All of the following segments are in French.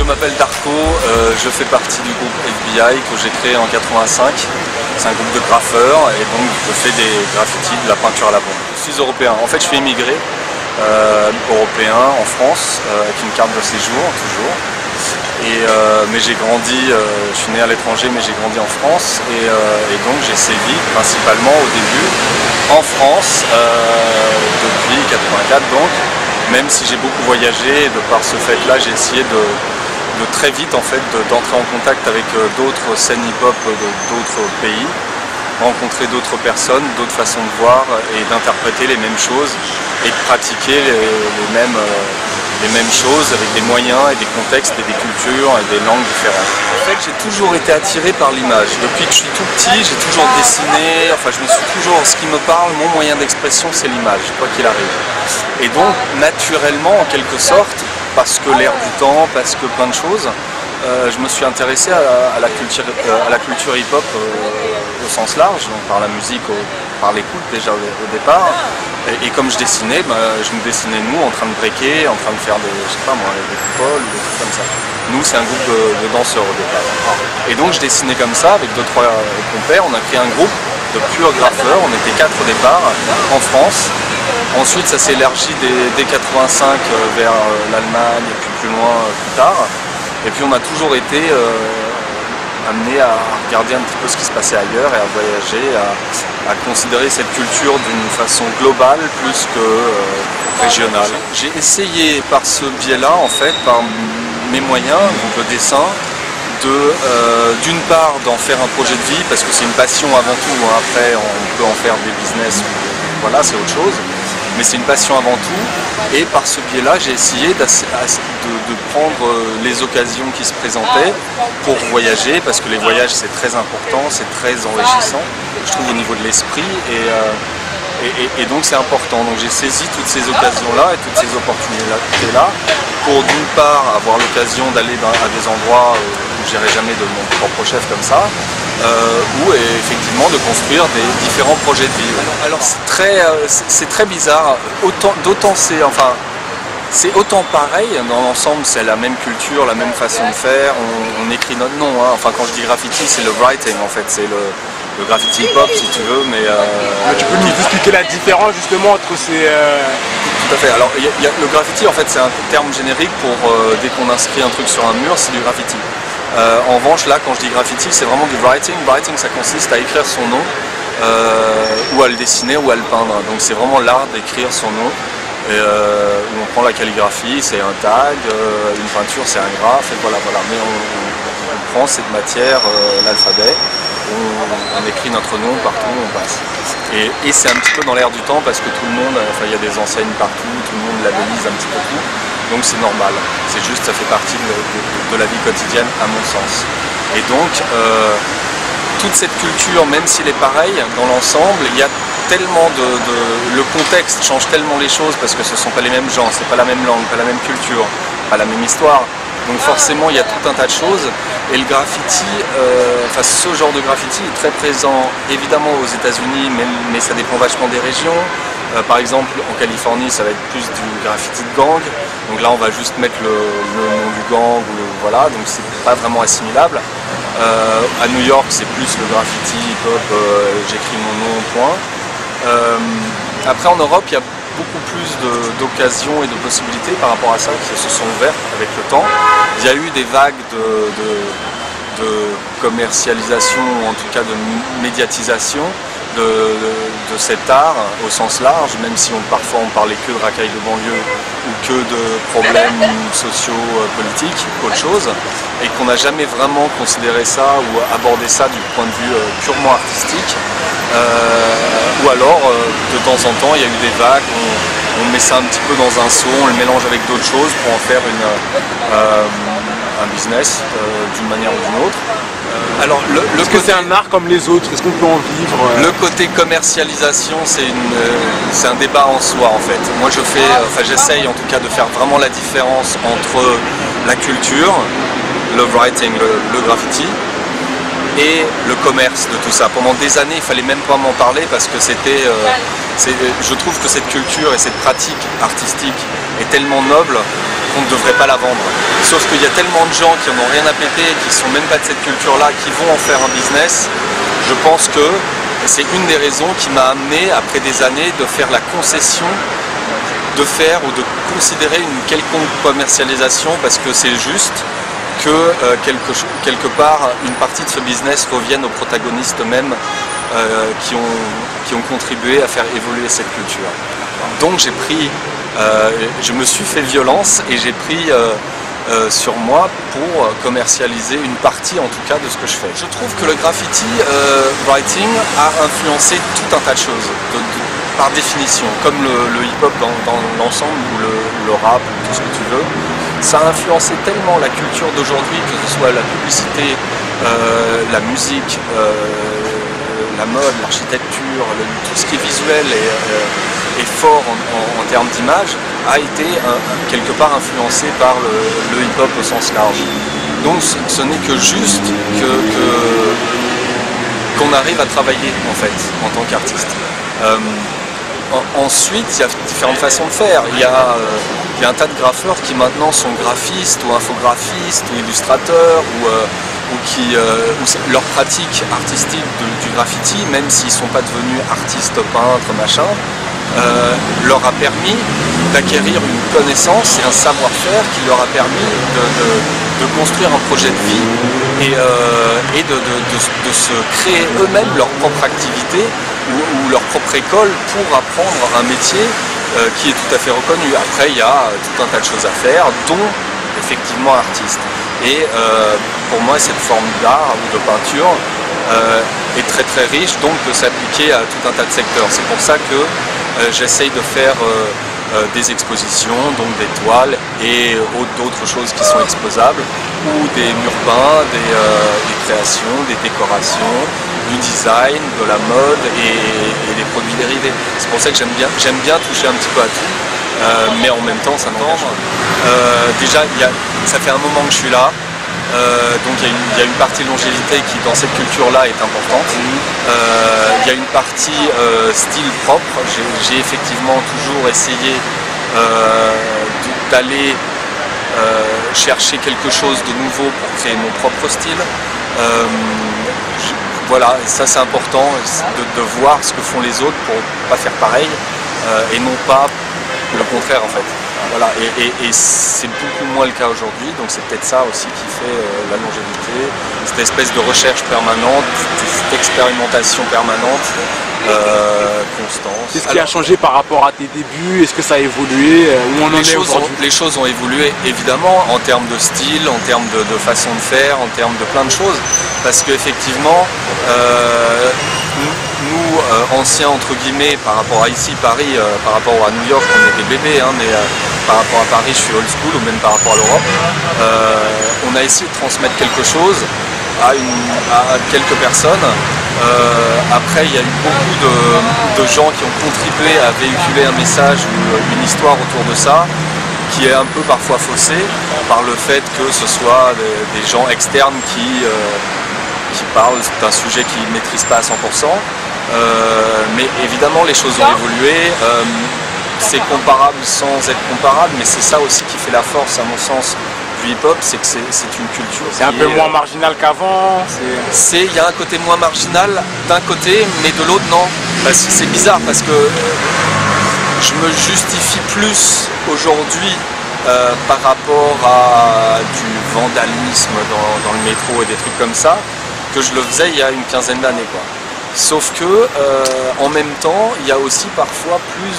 m'appelle Darko, je fais partie du groupe FBI que j'ai créé en 85. C'est un groupe de graffeurs et donc je fais des graffitis, de la peinture à la bombe. Je suis européen, en fait je suis immigré européen en France avec une carte de séjour toujours. Mais j'ai grandi, je suis né à l'étranger mais j'ai grandi en France et donc j'ai sévi principalement au début en France depuis 84 donc. Même si j'ai beaucoup voyagé, de par ce fait-là, j'ai essayé de très vite en fait d'entrer en contact avec d'autres scènes hip-hop d'autres pays, rencontrer d'autres personnes, d'autres façons de voir et d'interpréter les mêmes choses et de pratiquer les mêmes choses avec des moyens et des contextes et des cultures et des langues différentes. En fait, j'ai toujours été attiré par l'image. Depuis que je suis tout petit, j'ai toujours dessiné, enfin je me suis toujours, ce qui me parle, mon moyen d'expression c'est l'image, quoi qu'il arrive. Et donc, naturellement, en quelque sorte, parce que l'air du temps, parce que plein de choses, je me suis intéressé à la culture hip-hop au sens large, donc par la musique, par l'écoute déjà au départ. Et comme je dessinais, je nous dessinais nous en train de breaker, en train de faire des, je sais pas moi, des coupoles ou des trucs comme ça. Nous, c'est un groupe de danseurs au départ. Et donc, je dessinais comme ça avec 2-3 compères. On a créé un groupe de purs graffeurs. On était 4 au départ en France. Ensuite, ça s'est élargi dès 85 vers l'Allemagne et puis plus loin plus tard. Et puis, on a toujours été amené à regarder un petit peu ce qui se passait ailleurs et à voyager, à considérer cette culture d'une façon globale plus que régionale. J'ai essayé par ce biais-là, en fait, par mes moyens, donc le dessin, d'une part d'en faire un projet de vie, parce que c'est une passion avant tout, hein. Après on peut en faire des business, voilà, c'est autre chose. Mais c'est une passion avant tout, et par ce biais-là, j'ai essayé de prendre les occasions qui se présentaient pour voyager, parce que les voyages c'est très important, c'est très enrichissant, je trouve au niveau de l'esprit, et donc c'est important. Donc j'ai saisi toutes ces occasions-là et toutes ces opportunités-là pour d'une part avoir l'occasion d'aller à des endroits où j'irai jamais de mon propre chef comme ça, ou effectivement de construire des différents projets de vie. Alors c'est très bizarre, c'est autant pareil, dans l'ensemble c'est la même culture, la même façon de faire, on écrit notre nom, hein. Enfin quand je dis graffiti c'est le writing en fait, c'est le graffiti hip-hop si tu veux, mais... Tu peux nous expliquer la différence justement entre ces... Tout à fait, alors le graffiti en fait c'est un terme générique pour dès qu'on inscrit un truc sur un mur c'est du graffiti. En revanche là quand je dis graffiti c'est vraiment du writing. Writing ça consiste à écrire son nom ou à le dessiner ou à le peindre, donc c'est vraiment l'art d'écrire son nom. Où on prend la calligraphie, c'est un tag, une peinture c'est un graphe, et voilà. Mais on prend cette matière, l'alphabet, on écrit notre nom partout où on passe. Et c'est un petit peu dans l'air du temps parce que tout le monde, enfin il y a des enseignes partout, tout le monde labellise un petit peu tout, donc c'est normal. C'est juste, ça fait partie de la vie quotidienne à mon sens. Et donc, toute cette culture, même s'il est pareil, dans l'ensemble, il y a tellement le contexte change tellement les choses parce que ce ne sont pas les mêmes gens, c'est pas la même langue, pas la même culture, pas la même histoire. Donc forcément il y a tout un tas de choses et le graffiti, enfin ce genre de graffiti est très présent évidemment aux États-Unis, mais ça dépend vachement des régions. Par exemple en Californie ça va être plus du graffiti de gang, donc là on va juste mettre le nom du gang, voilà, donc c'est pas vraiment assimilable. À New York c'est plus le graffiti hip-hop, j'écris mon nom, point. Après en Europe il y a beaucoup plus d'occasions et de possibilités par rapport à ça qui se sont ouvertes avec le temps. Il y a eu des vagues de commercialisation, ou en tout cas de médiatisation de cet art au sens large, même si parfois on parlait que de racailles de banlieue ou que de problèmes sociaux, politiques, autre chose, et qu'on n'a jamais vraiment considéré ça ou abordé ça du point de vue purement artistique. Ou alors, de temps en temps, il y a eu des vagues, on met ça un petit peu dans un seau, on le mélange avec d'autres choses pour en faire un business d'une manière ou d'une autre. Alors, est-ce que c'est un art comme les autres? Est-ce qu'on peut en vivre? Le côté commercialisation, c'est un débat en soi en fait. Moi j'essaye en tout cas de faire vraiment la différence entre la culture, le writing, le graffiti, et le commerce de tout ça. Pendant des années, il fallait même pas m'en parler parce que c'était, je trouve que cette culture et cette pratique artistique est tellement noble qu'on ne devrait pas la vendre. Sauf qu'il y a tellement de gens qui en ont rien à péter, qui sont même pas de cette culture-là, qui vont en faire un business. Je pense que c'est une des raisons qui m'a amené, après des années, de faire la concession de faire ou de considérer une quelconque commercialisation, parce que c'est juste que quelque part une partie de ce business revienne aux protagonistes eux-mêmes qui ont contribué à faire évoluer cette culture. Donc je me suis fait violence et j'ai pris sur moi pour commercialiser une partie en tout cas de ce que je fais. Je trouve que le graffiti writing a influencé tout un tas de choses, par définition, comme le hip-hop dans l'ensemble, ou le rap, ou tout ce que tu veux. Ça a influencé tellement la culture d'aujourd'hui, que ce soit la publicité, la musique, la mode, l'architecture, tout ce qui est visuel et fort en termes d'image, a été quelque part influencé par le hip-hop au sens large. Donc ce n'est que juste qu'on arrive à travailler en fait en tant qu'artiste. Ensuite, il y a différentes façons de faire. Il y a un tas de graffeurs qui maintenant sont graphistes ou infographistes ou illustrateurs où leur pratique artistique du graffiti, même s'ils ne sont pas devenus artistes, peintres, machin, leur a permis d'acquérir une connaissance et un savoir-faire qui leur a permis de construire un projet de vie et de se créer eux-mêmes leur propre activité ou leur propre école pour apprendre un métier qui est tout à fait reconnu. Après, il y a tout un tas de choses à faire, dont effectivement artiste. Et pour moi, cette forme d'art ou de peinture est très très riche, donc peut s'appliquer à tout un tas de secteurs. C'est pour ça que j'essaye de faire des expositions, donc des toiles et d'autres choses qui sont exposables, ou des murs peints, des créations, des décorations, du design, de la mode et des produits dérivés. C'est pour ça que j'aime bien toucher un petit peu à tout, mais en même temps ça m'engage. Déjà, ça fait un moment que je suis là. Donc il y a une partie longévité qui dans cette culture-là est importante. Il y a une partie style propre. J'ai effectivement toujours essayé d'aller chercher quelque chose de nouveau pour créer mon propre style. Voilà, ça c'est important de voir ce que font les autres pour pas faire pareil et non pas le contraire en fait. Voilà, et c'est beaucoup moins le cas aujourd'hui, donc c'est peut-être ça aussi qui fait la longévité, cette espèce de recherche permanente, cette expérimentation permanente, constante. Qu'est-ce qui a changé par rapport à tes débuts? Est-ce que ça a évolué? Où on en est aujourd'hui? Les choses ont évolué évidemment en termes de style, en termes de façon de faire, en termes de plein de choses, parce qu'effectivement, nous, anciens entre guillemets, par rapport à ici, Paris, par rapport à New York, on est des bébés, hein, mais par rapport à Paris, je suis old school, ou même par rapport à l'Europe, on a essayé de transmettre quelque chose à quelques personnes. Après, il y a eu beaucoup de gens qui ont contribué à véhiculer un message ou une histoire autour de ça, qui est un peu parfois faussée par le fait que ce soit des gens externes qui parlent d'un sujet qu'ils ne maîtrisent pas à 100%. Mais évidemment, les choses ont évolué. C'est comparable sans être comparable, mais c'est ça aussi qui fait la force, à mon sens, du hip-hop, c'est que c'est une culture. C'est un peu moins marginal qu'avant. Il y a un côté moins marginal d'un côté, mais de l'autre non. C'est bizarre parce que je me justifie plus aujourd'hui par rapport à du vandalisme dans le métro et des trucs comme ça, que je le faisais il y a une quinzaine d'années, quoi. Sauf que en même temps, il y a aussi parfois plus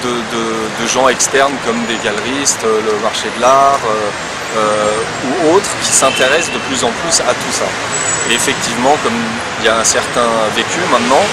de gens externes comme des galeristes, le marché de l'art ou autres qui s'intéressent de plus en plus à tout ça. Et effectivement, comme il y a un certain vécu maintenant,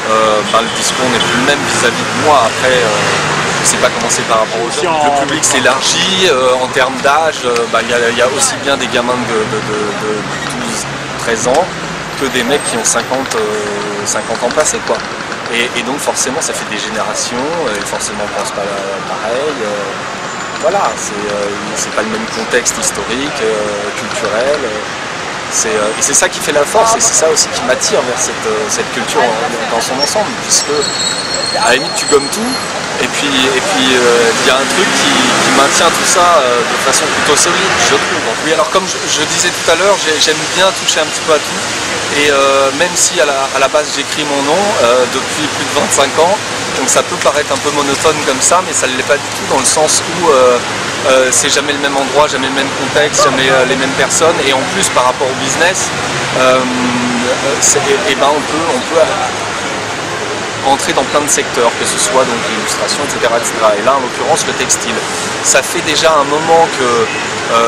le discours n'est plus le même vis-à-vis de moi. Après, je ne sais pas comment c'est par rapport aux gens. Le public s'élargit en termes d'âge. Il y a aussi bien des gamins de 12-13 ans que des mecs qui ont 50 ans passés, quoi. Et donc forcément ça fait des générations, et forcément on pense pas pareil. Voilà, c'est pas le même contexte historique, culturel. Et c'est ça qui fait la force, et c'est ça aussi qui m'attire vers cette culture dans son ensemble, puisque à la limite tu gommes tout, et puis il y a un truc qui maintient tout ça de façon plutôt solide, je trouve. Oui, alors comme je disais tout à l'heure, j'aime bien toucher un petit peu à tout, et même si à la base j'écris mon nom depuis plus de 25 ans, donc ça peut paraître un peu monotone comme ça, mais ça ne l'est pas du tout, dans le sens où c'est jamais le même endroit, jamais le même contexte, jamais les mêmes personnes, et en plus par rapport au business, on peut rentrer dans plein de secteurs, que ce soit donc l'illustration, etc., etc. Et là, en l'occurrence, le textile. Ça fait déjà un moment que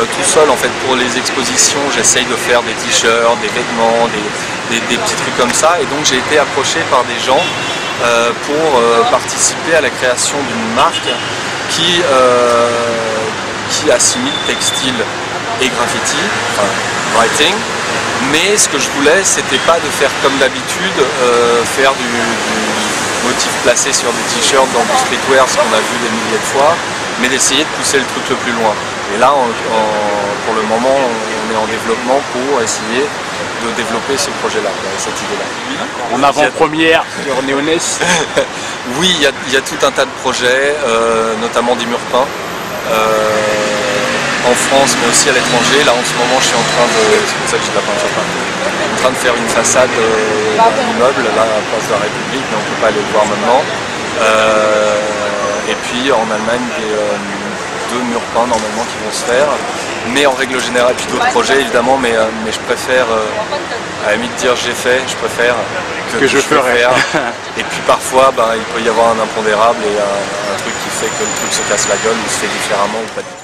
tout seul, en fait, pour les expositions, j'essaye de faire des t-shirts, des vêtements, des petits trucs comme ça. Et donc, j'ai été approché par des gens pour participer à la création d'une marque qui assimile textile et graffiti, enfin, writing. Mais ce que je voulais, c'était pas de faire comme d'habitude, faire du motif placé sur des t-shirts dans du streetwear, ce qu'on a vu des milliers de fois, mais d'essayer de pousser le truc le plus loin. Et là, pour le moment, on est en développement pour essayer de développer ce projet-là, cette idée-là. En avant-première sur Néoness. Oui, il y a tout un tas de projets, notamment des murs peints. En France, mais aussi à l'étranger. Là, en ce moment, je suis en train de... C'est pour ça que j'ai de la peinture partout. En train de faire une façade d'un immeuble, là, à Place de la République, mais on ne peut pas aller le voir maintenant. Et puis, en Allemagne, il y a 2 murs peints, normalement, qui vont se faire. Mais en règle générale, puis d'autres projets, évidemment, mais je préfère, à la limite, dire j'ai fait, je préfère que je ferai. Et puis, parfois, il peut y avoir un impondérable et un truc qui fait que le truc se casse la gueule ou se fait différemment ou pas du tout.